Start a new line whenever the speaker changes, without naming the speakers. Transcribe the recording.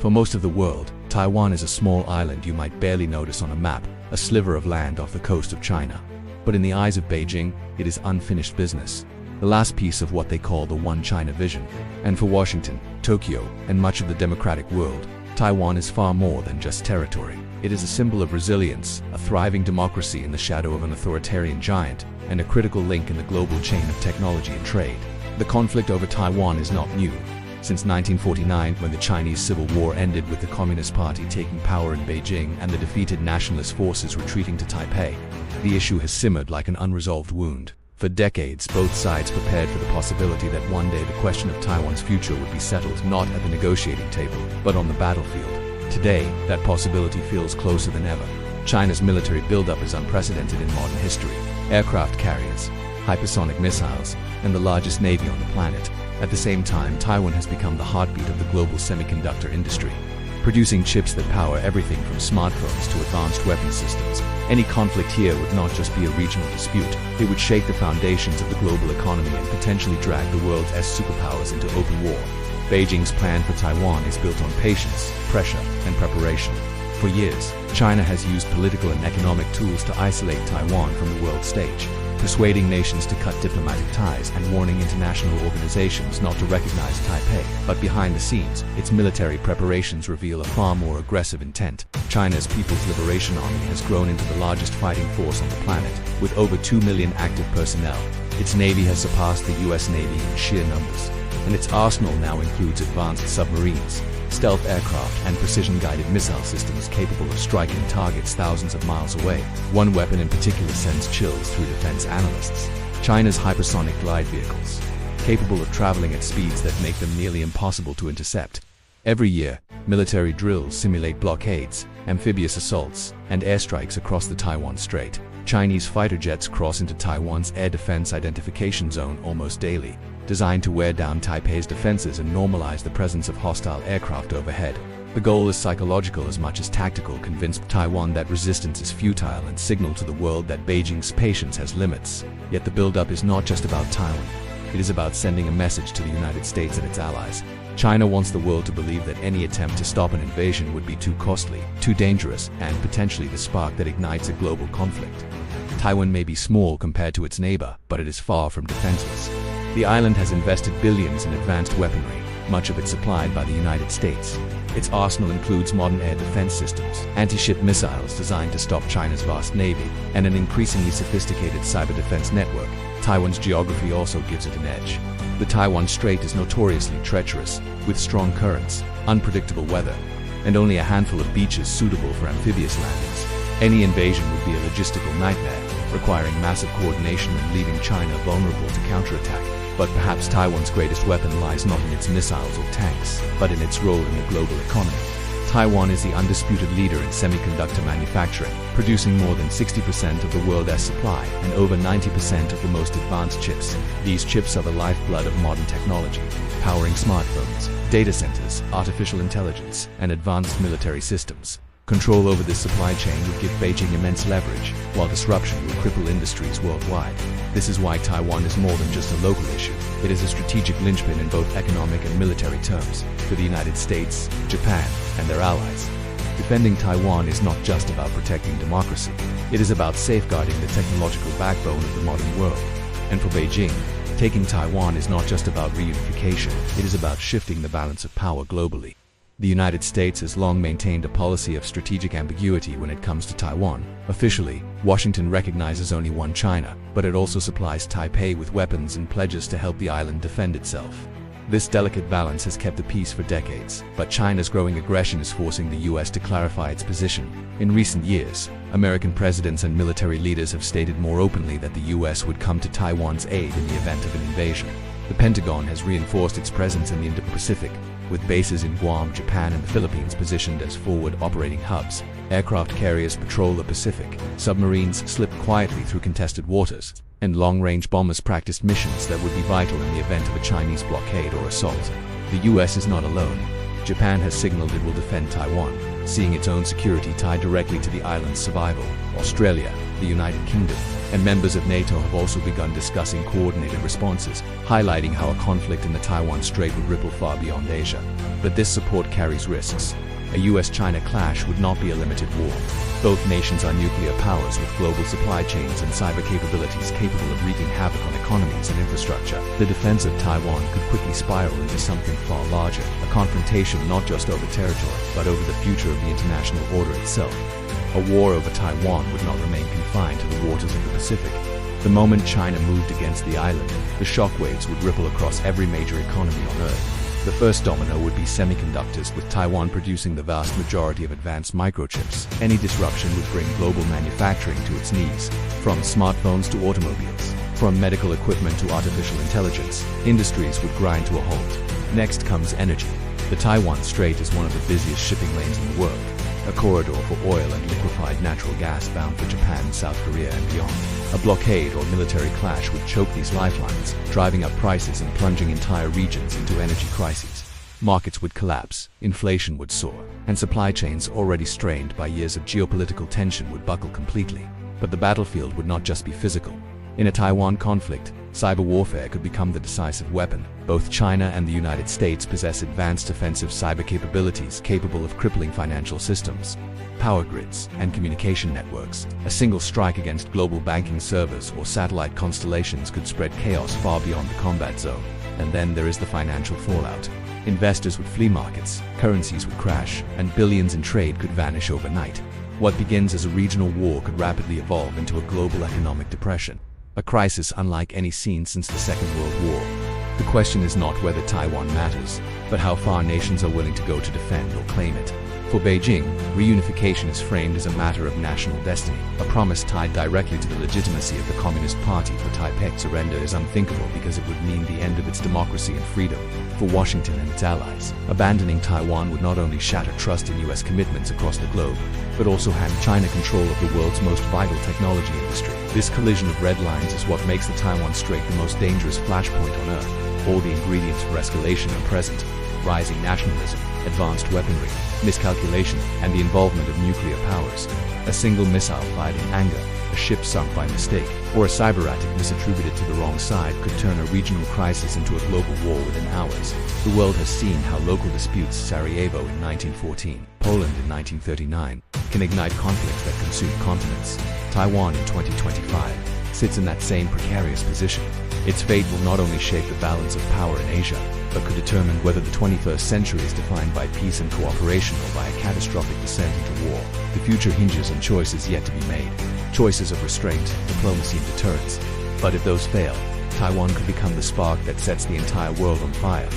For most of the world, Taiwan is a small island you might barely notice on a map, a sliver of land off the coast of China. But in the eyes of Beijing, it is unfinished business, the last piece of what they call the One China vision. And for Washington, Tokyo, and much of the democratic world, Taiwan is far more than just territory. It is a symbol of resilience, a thriving democracy in the shadow of an authoritarian giant, and a critical link in the global chain of technology and trade. The conflict over Taiwan is not new. Since 1949, when the Chinese Civil War ended with the Communist Party taking power in Beijing and the defeated nationalist forces retreating to Taipei, the issue has simmered like an unresolved wound. For decades, both sides prepared for the possibility that one day the question of Taiwan's future would be settled not at the negotiating table, but on the battlefield. Today, that possibility feels closer than ever. China's military buildup is unprecedented in modern history. Aircraft carriers, hypersonic missiles, and the largest navy on the planet. At the same time, Taiwan has become the heartbeat of the global semiconductor industry, producing chips that power everything from smartphones to advanced weapon systems. Any conflict here would not just be a regional dispute, it would shake the foundations of the global economy and potentially drag the world's superpowers into open war. Beijing's plan for Taiwan is built on patience, pressure, and preparation. For years, China has used political and economic tools to isolate Taiwan from the world stage, persuading nations to cut diplomatic ties and warning international organizations not to recognize Taipei. But behind the scenes, its military preparations reveal a far more aggressive intent. China's People's Liberation Army has grown into the largest fighting force on the planet, with over 2 million active personnel. Its navy has surpassed the US Navy in sheer numbers, and its arsenal now includes advanced submarines, stealth aircraft, and precision-guided missile systems capable of striking targets thousands of miles away. One weapon in particular sends chills through defense analysts: China's hypersonic glide vehicles, capable of traveling at speeds that make them nearly impossible to intercept. Every year, military drills simulate blockades, amphibious assaults, and airstrikes across the Taiwan Strait. Chinese fighter jets cross into Taiwan's air defense identification zone almost daily, designed to wear down Taipei's defenses and normalize the presence of hostile aircraft overhead. The goal is psychological as much as tactical: convince Taiwan that resistance is futile and signal to the world that Beijing's patience has limits. Yet the buildup is not just about Taiwan. It is about sending a message to the United States and its allies. China wants the world to believe that any attempt to stop an invasion would be too costly, too dangerous, and potentially the spark that ignites a global conflict. Taiwan may be small compared to its neighbor, but it is far from defenseless. The island has invested billions in advanced weaponry, much of it supplied by the United States. Its arsenal includes modern air defense systems, anti-ship missiles designed to stop China's vast navy, and an increasingly sophisticated cyber defense network. Taiwan's geography also gives it an edge. The Taiwan Strait is notoriously treacherous, with strong currents, unpredictable weather, and only a handful of beaches suitable for amphibious landings. Any invasion would be a logistical nightmare, requiring massive coordination and leaving China vulnerable to counterattack. But perhaps Taiwan's greatest weapon lies not in its missiles or tanks, but in its role in the global economy. Taiwan is the undisputed leader in semiconductor manufacturing, producing more than 60% of the world's supply and over 90% of the most advanced chips. These chips are the lifeblood of modern technology, powering smartphones, data centers, artificial intelligence, and advanced military systems. Control over this supply chain would give Beijing immense leverage, while disruption would cripple industries worldwide. This is why Taiwan is more than just a local issue. It is a strategic linchpin in both economic and military terms, for the United States, Japan, and their allies. Defending Taiwan is not just about protecting democracy. It is about safeguarding the technological backbone of the modern world. And for Beijing, taking Taiwan is not just about reunification, it is about shifting the balance of power globally. The United States has long maintained a policy of strategic ambiguity when it comes to Taiwan. Officially, Washington recognizes only one China, but it also supplies Taipei with weapons and pledges to help the island defend itself. This delicate balance has kept the peace for decades, but China's growing aggression is forcing the US to clarify its position. In recent years, American presidents and military leaders have stated more openly that the US would come to Taiwan's aid in the event of an invasion. The Pentagon has reinforced its presence in the Indo-Pacific, with bases in Guam, Japan, and the Philippines positioned as forward operating hubs. Aircraft carriers patrol the Pacific, submarines slip quietly through contested waters, and long-range bombers practice missions that would be vital in the event of a Chinese blockade or assault. The US is not alone. Japan has signaled it will defend Taiwan, seeing its own security tied directly to the island's survival. Australia, the United Kingdom, and members of NATO have also begun discussing coordinated responses, highlighting how a conflict in the Taiwan Strait would ripple far beyond Asia. But this support carries risks. A US-China clash would not be a limited war. Both nations are nuclear powers with global supply chains and cyber capabilities capable of wreaking havoc on economies and infrastructure. The defense of Taiwan could quickly spiral into something far larger, a confrontation not just over territory, but over the future of the international order itself. A war over Taiwan would not remain confined to the waters of the Pacific. The moment China moved against the island, the shockwaves would ripple across every major economy on Earth. The first domino would be semiconductors, with Taiwan producing the vast majority of advanced microchips. Any disruption would bring global manufacturing to its knees, from smartphones to automobiles, from medical equipment to artificial intelligence. Industries would grind to a halt. Next comes energy. The Taiwan Strait is one of the busiest shipping lanes in the world, a corridor for oil and liquefied natural gas bound for Japan, South Korea, and beyond. A blockade or military clash would choke these lifelines, driving up prices and plunging entire regions into energy crises. Markets would collapse, inflation would soar, and supply chains already strained by years of geopolitical tension would buckle completely. But the battlefield would not just be physical. In a Taiwan conflict, cyber warfare could become the decisive weapon. Both China and the United States possess advanced offensive cyber capabilities capable of crippling financial systems, power grids, and communication networks. A single strike against global banking servers or satellite constellations could spread chaos far beyond the combat zone. And then there is the financial fallout. Investors would flee markets, currencies would crash, and billions in trade could vanish overnight. What begins as a regional war could rapidly evolve into a global economic depression. A crisis unlike any seen since the Second World War. The question is not whether Taiwan matters, but how far nations are willing to go to defend or claim it. For Beijing, reunification is framed as a matter of national destiny, a promise tied directly to the legitimacy of the Communist Party. For Taipei, surrender is unthinkable because it would mean the end of its democracy and freedom. For Washington and its allies, abandoning Taiwan would not only shatter trust in US commitments across the globe, but also hand China control of the world's most vital technology industry. This collision of red lines is what makes the Taiwan Strait the most dangerous flashpoint on Earth. All the ingredients for escalation are present: rising nationalism, advanced weaponry, miscalculation, and the involvement of nuclear powers. A single missile fired in anger, a ship sunk by mistake, or a cyber attack misattributed to the wrong side could turn a regional crisis into a global war within hours. The world has seen how local disputes, Sarajevo in 1914, Poland in 1939, can ignite conflicts that consume continents. Taiwan in 2025 sits in that same precarious position. Its fate will not only shape the balance of power in Asia, but could determine whether the 21st century is defined by peace and cooperation or by a catastrophic descent into war. The future hinges on choices yet to be made. Choices of restraint, diplomacy, and deterrence. But if those fail, Taiwan could become the spark that sets the entire world on fire.